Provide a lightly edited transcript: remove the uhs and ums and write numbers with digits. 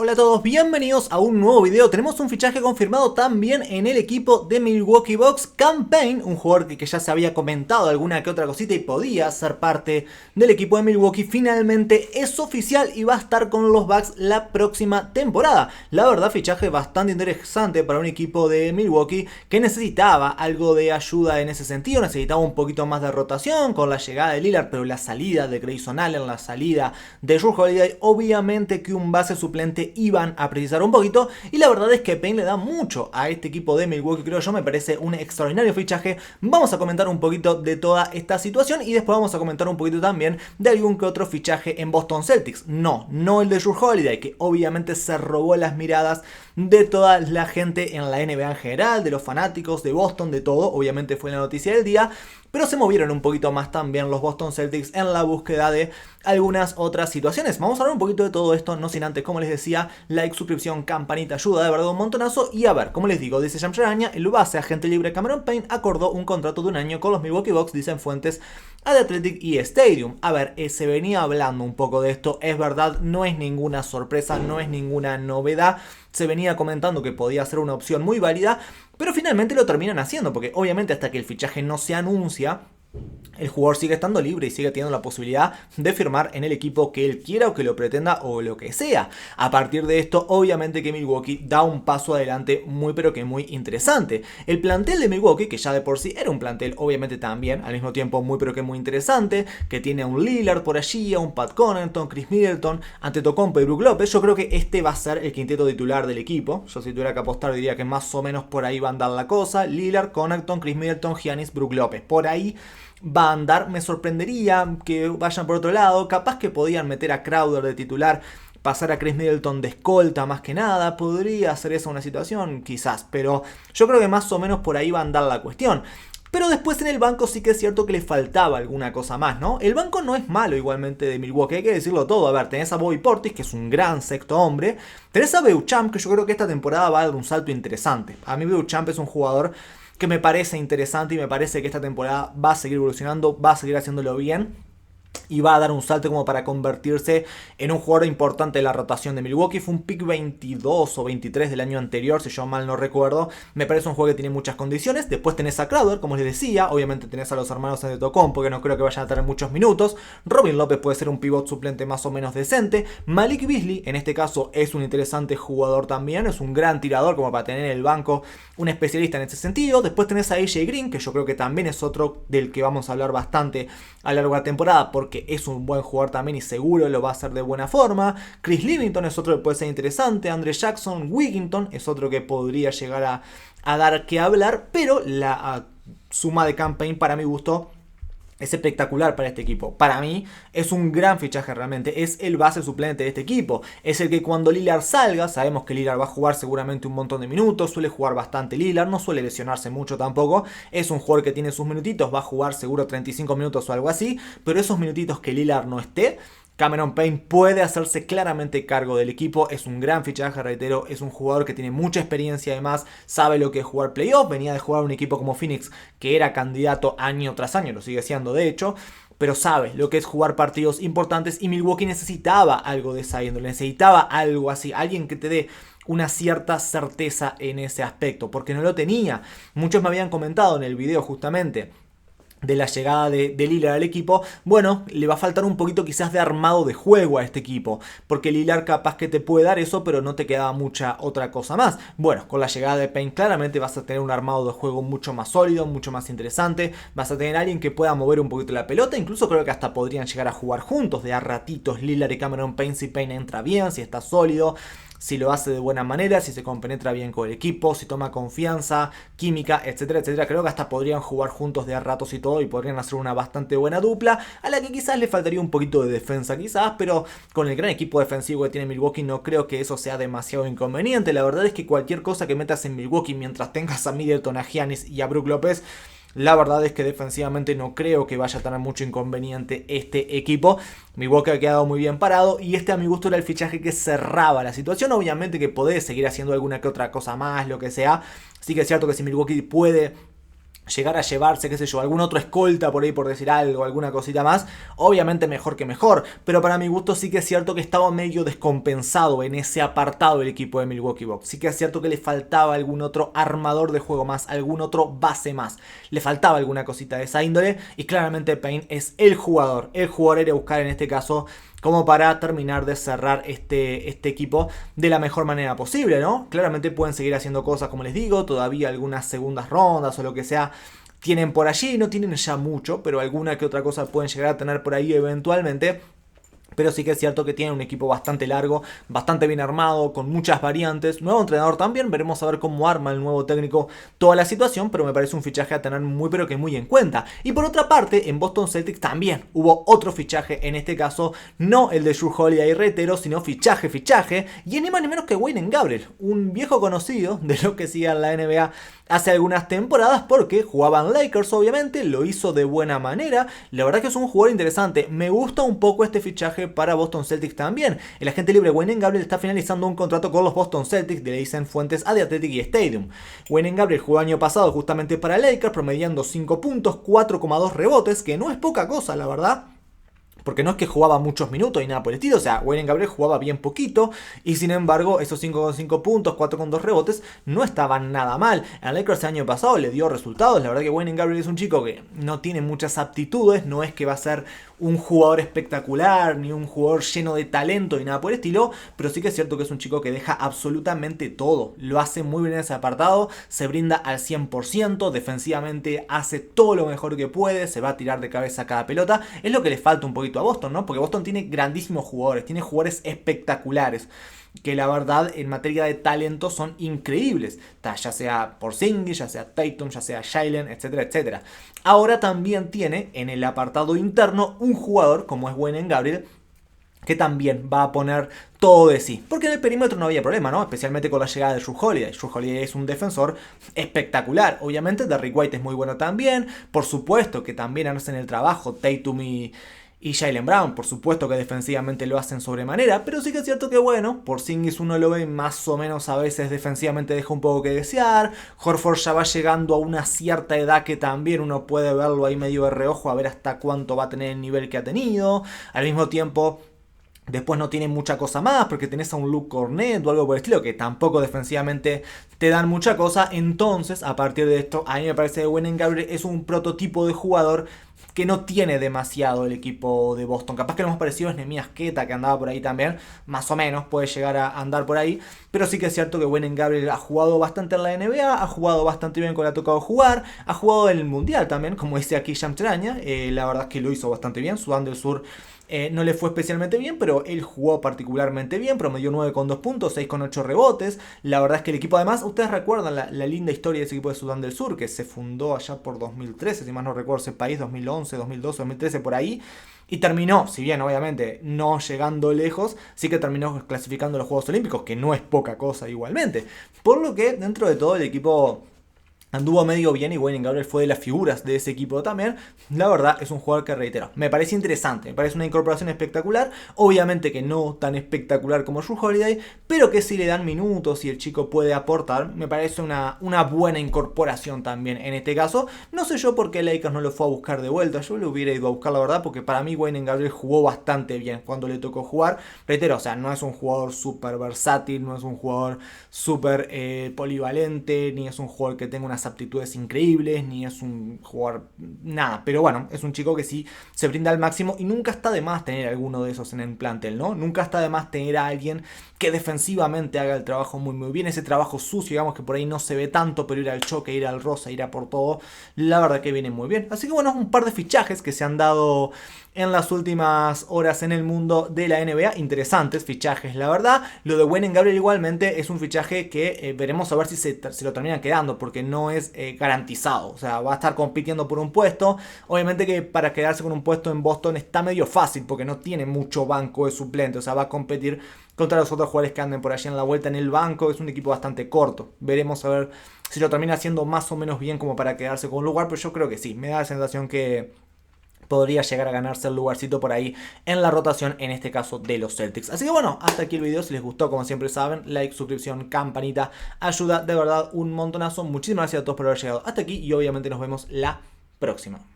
Hola a todos, bienvenidos a un nuevo video. Tenemos un fichaje confirmado también en el equipo de Milwaukee Bucks. Cam Payne, un jugador que ya se había comentado alguna que otra cosita y podía ser parte del equipo de Milwaukee, finalmente es oficial y va a estar con los Bucks la próxima temporada. La verdad, fichaje bastante interesante para un equipo de Milwaukee que necesitaba algo de ayuda en ese sentido, necesitaba un poquito más de rotación con la llegada de Lillard, pero la salida de Grayson Allen, la salida de Jrue Holiday, obviamente que un base suplente iban a precisar un poquito, y la verdad es que Payne le da mucho a este equipo de Milwaukee, creo yo, me parece un extraordinario fichaje. Vamos a comentar un poquito de toda esta situación y después vamos a comentar un poquito también de algún que otro fichaje en Boston Celtics. No el de Jrue Holiday, que obviamente se robó las miradas de toda la gente en la NBA en general, de los fanáticos de Boston, de todo, obviamente fue la noticia del día. Pero se movieron un poquito más también los Boston Celtics en la búsqueda de algunas otras situaciones. Vamos a hablar un poquito de todo esto, no sin antes, como les decía, like, suscripción, campanita, ayuda de verdad un montonazo. Y a ver, como les digo, dice Shams Charania, el base agente libre Cameron Payne acordó un contrato de un año con los Milwaukee Bucks, dicen fuentes a The Athletic y Stadium. A ver, se venía hablando un poco de esto, es verdad, no es ninguna sorpresa, no es ninguna novedad. Se venía comentando que podía ser una opción muy válida, pero finalmente lo terminan haciendo, porque obviamente hasta que el fichaje no se anuncia, el jugador sigue estando libre y sigue teniendo la posibilidad de firmar en el equipo que él quiera o que lo pretenda o lo que sea. A partir de esto, obviamente que Milwaukee da un paso adelante muy pero que muy interesante. El plantel de Milwaukee, que ya de por sí era un plantel obviamente también, al mismo tiempo muy pero que muy interesante, que tiene a un Lillard por allí, a un Pat Connaughton, Chris Middleton, Antetokounmpo y Brook López. Yo creo que este va a ser el quinteto titular del equipo. Yo si tuviera que apostar diría que más o menos por ahí va a andar la cosa. Lillard, Connaughton, Chris Middleton, Giannis, Brook López. Por ahí va a andar, me sorprendería que vayan por otro lado, capaz que podían meter a Crowder de titular, pasar a Chris Middleton de escolta más que nada, podría ser esa una situación, quizás, pero yo creo que más o menos por ahí va a andar la cuestión. Pero después en el banco sí que es cierto que le faltaba alguna cosa más, ¿no? El banco no es malo igualmente de Milwaukee, hay que decirlo todo. A ver, tenés a Bobby Portis, que es un gran sexto hombre. Tenés a Beauchamp, que yo creo que esta temporada va a dar un salto interesante. A mí Beauchamp es un jugador que me parece interesante y me parece que esta temporada va a seguir evolucionando, va a seguir haciéndolo bien y va a dar un salto como para convertirse en un jugador importante de la rotación de Milwaukee. Fue un pick 22 o 23 del año anterior, si yo mal no recuerdo. Me parece un juego que tiene muchas condiciones. Después tenés a Crowder, como les decía. Obviamente tenés a los hermanos Antetokounmpo, que no creo que vayan a tener muchos minutos. Robin López puede ser un pivot suplente más o menos decente. Malik Beasley, en este caso, es un interesante jugador también. Es un gran tirador como para tener en el banco un especialista en ese sentido. Después tenés a AJ Green, que yo creo que también es otro del que vamos a hablar bastante a lo largo de la temporada, porque es un buen jugador también y seguro lo va a hacer de buena forma. Chris Livingston es otro que puede ser interesante. Andre Jackson, Wigginton es otro que podría llegar a dar que hablar, pero la suma de Cam Payne para mi gusto es espectacular para este equipo. Para mí es un gran fichaje realmente. Es el base suplente de este equipo. Es el que cuando Lillard salga, sabemos que Lillard va a jugar seguramente un montón de minutos. Suele jugar bastante Lillard, no suele lesionarse mucho tampoco. Es un jugador que tiene sus minutitos, va a jugar seguro 35 minutos o algo así. Pero esos minutitos que Lillard no esté, Cameron Payne puede hacerse claramente cargo del equipo. Es un gran fichaje, reitero, es un jugador que tiene mucha experiencia, además sabe lo que es jugar playoff, venía de jugar un equipo como Phoenix que era candidato año tras año, lo sigue siendo de hecho, pero sabe lo que es jugar partidos importantes y Milwaukee necesitaba algo de esa índole, necesitaba algo así, alguien que te dé una cierta certeza en ese aspecto, porque no lo tenía. Muchos me habían comentado en el video justamente de la llegada de Lillard al equipo, bueno, le va a faltar un poquito quizás de armado de juego a este equipo, porque Lillard capaz que te puede dar eso, pero no te quedaba mucha otra cosa más. Bueno, con la llegada de Payne claramente vas a tener un armado de juego mucho más sólido, mucho más interesante, vas a tener a alguien que pueda mover un poquito la pelota, incluso creo que hasta podrían llegar a jugar juntos de a ratitos Lillard y Cameron Payne si Payne entra bien, si está sólido, si lo hace de buena manera, si se compenetra bien con el equipo, si toma confianza, química, etcétera, etcétera. Creo que hasta podrían jugar juntos de a ratos y todo y podrían hacer una bastante buena dupla, a la que quizás le faltaría un poquito de defensa, quizás, pero con el gran equipo defensivo que tiene Milwaukee no creo que eso sea demasiado inconveniente. La verdad es que cualquier cosa que metas en Milwaukee mientras tengas a Middleton, a Giannis y a Brook López, la verdad es que defensivamente no creo que vaya a tener mucho inconveniente este equipo. Milwaukee ha quedado muy bien parado y este a mi gusto era el fichaje que cerraba la situación. Obviamente que podés seguir haciendo alguna que otra cosa más, lo que sea. Sí que es cierto que si Milwaukee puede llegar a llevarse, qué sé yo, algún otro escolta por ahí por decir algo, alguna cosita más, obviamente mejor que mejor, pero para mi gusto sí que es cierto que estaba medio descompensado en ese apartado el equipo de Milwaukee Bucks. Sí que es cierto que le faltaba algún otro armador de juego más, algún otro base más, le faltaba alguna cosita de esa índole y claramente Payne es el jugador a ir a buscar en este caso como para terminar de cerrar este equipo de la mejor manera posible, ¿no? Claramente pueden seguir haciendo cosas, como les digo, todavía algunas segundas rondas o lo que sea tienen por allí, no tienen ya mucho, pero alguna que otra cosa pueden llegar a tener por ahí eventualmente. Pero sí que es cierto que tiene un equipo bastante largo, bastante bien armado, con muchas variantes. Nuevo entrenador también, veremos a ver cómo arma el nuevo técnico toda la situación, pero me parece un fichaje a tener muy pero que muy en cuenta. Y por otra parte, en Boston Celtics también hubo otro fichaje, en este caso no el de Jrue Holiday, reitero, sino fichaje, y ni más ni menos que Wenyen Gabriel, un viejo conocido de lo que sigue en la NBA hace algunas temporadas porque jugaban Lakers obviamente, lo hizo de buena manera, la verdad que es un jugador interesante, me gusta un poco este fichaje para Boston Celtics también. El agente libre Wenyen Gabriel está finalizando un contrato con los Boston Celtics, le dicen fuentes a The Athletic y Stadium. Wenyen Gabriel jugó el año pasado justamente para Lakers, promediando 5 puntos, 4,2 rebotes, que no es poca cosa la verdad. Porque no es que jugaba muchos minutos y nada por el estilo. O sea, Wenyen Gabriel jugaba bien poquito. Y sin embargo, esos 5,5 puntos, 4,2 rebotes, no estaban nada mal. En Lakers el año pasado le dio resultados. La verdad que Wenyen Gabriel es un chico que no tiene muchas aptitudes. No es que va a ser un jugador espectacular, ni un jugador lleno de talento, ni nada por el estilo. Pero sí que es cierto que es un chico que deja absolutamente todo. Lo hace muy bien en ese apartado. Se brinda al 100%. Defensivamente hace todo lo mejor que puede. Se va a tirar de cabeza a cada pelota. Es lo que le falta un poquito a Boston, ¿no? Porque Boston tiene grandísimos jugadores, tiene jugadores espectaculares, que la verdad en materia de talento son increíbles, ya sea Porzingis, ya sea Tatum, ya sea Jalen, etcétera, etcétera. Ahora también tiene en el apartado interno un jugador como es Wenyen Gabriel, que también va a poner todo de sí. Porque en el perímetro no había problema, ¿no? Especialmente con la llegada de Jrue Holiday. Jrue Holiday es un defensor espectacular. Obviamente Derrick White es muy bueno también. Por supuesto que también hacen el trabajo Tatum y Jaylen Brown, por supuesto que defensivamente lo hacen sobremanera, pero sí que es cierto que bueno, Porzingis uno lo ve más o menos a veces defensivamente deja un poco que desear, Horford ya va llegando a una cierta edad que también uno puede verlo ahí medio de reojo a ver hasta cuánto va a tener el nivel que ha tenido, al mismo tiempo después no tiene mucha cosa más porque tenés a un Luke Cornet o algo por el estilo que tampoco defensivamente te dan mucha cosa. Entonces, a partir de esto, a mí me parece que Wenyen Gabriel es un prototipo de jugador que no tiene demasiado el equipo de Boston. Capaz que lo más parecido es Neemias Queta, que andaba por ahí también, más o menos puede llegar a andar por ahí, pero sí que es cierto que Wenyen Gabriel ha jugado bastante en la NBA, ha jugado bastante bien cuando le ha tocado jugar, ha jugado en el Mundial también, como dice aquí Shamtraña, la verdad es que lo hizo bastante bien. Sudán del Sur no le fue especialmente bien, pero él jugó particularmente bien, promedió 9,2 puntos, 6,8 rebotes. La verdad es que el equipo, además, ustedes recuerdan la linda historia de ese equipo de Sudán del Sur, que se fundó allá por 2013, si más no recuerdo ese país, 2011, 2012, 2013, por ahí. Y terminó, si bien obviamente no llegando lejos, sí que terminó clasificando los Juegos Olímpicos, que no es poca cosa igualmente. Por lo que dentro de todo el equipo anduvo medio bien y Wenyen Gabriel fue de las figuras de ese equipo también. La verdad es un jugador que, reitero, me parece interesante, me parece una incorporación espectacular. Obviamente que no tan espectacular como Jrue Holiday, pero que si le dan minutos y el chico puede aportar, me parece una buena incorporación también en este caso. No sé yo por qué Lakers no lo fue a buscar de vuelta, yo lo hubiera ido a buscar la verdad, porque para mí Wenyen Gabriel jugó bastante bien cuando le tocó jugar. Reitero, o sea, no es un jugador súper versátil, no es un jugador súper polivalente, ni es un jugador que tenga una aptitudes increíbles, ni es un jugador nada, pero bueno, es un chico que sí se brinda al máximo y nunca está de más tener alguno de esos en el plantel, ¿no? Nunca está de más tener a alguien que defensivamente haga el trabajo muy muy bien, ese trabajo sucio, digamos que por ahí no se ve tanto, pero ir al choque, ir al rosa, ir a por todo, la verdad que viene muy bien. Así que bueno, un par de fichajes que se han dado en las últimas horas en el mundo de la NBA. Interesantes fichajes, la verdad. Lo de Wenyen Gabriel igualmente es un fichaje que veremos a ver si se lo terminan quedando, porque no es garantizado. O sea, va a estar compitiendo por un puesto. Obviamente que para quedarse con un puesto en Boston está medio fácil, porque no tiene mucho banco de suplente. O sea, va a competir contra los otros jugadores que anden por allí en la vuelta en el banco. Es un equipo bastante corto. Veremos a ver si lo termina haciendo más o menos bien como para quedarse con un lugar, pero yo creo que sí. Me da la sensación que podría llegar a ganarse el lugarcito por ahí en la rotación, en este caso de los Celtics. Así que bueno, hasta aquí el video. Si les gustó, como siempre saben, like, suscripción, campanita, ayuda de verdad un montonazo. Muchísimas gracias a todos por haber llegado hasta aquí y obviamente nos vemos la próxima.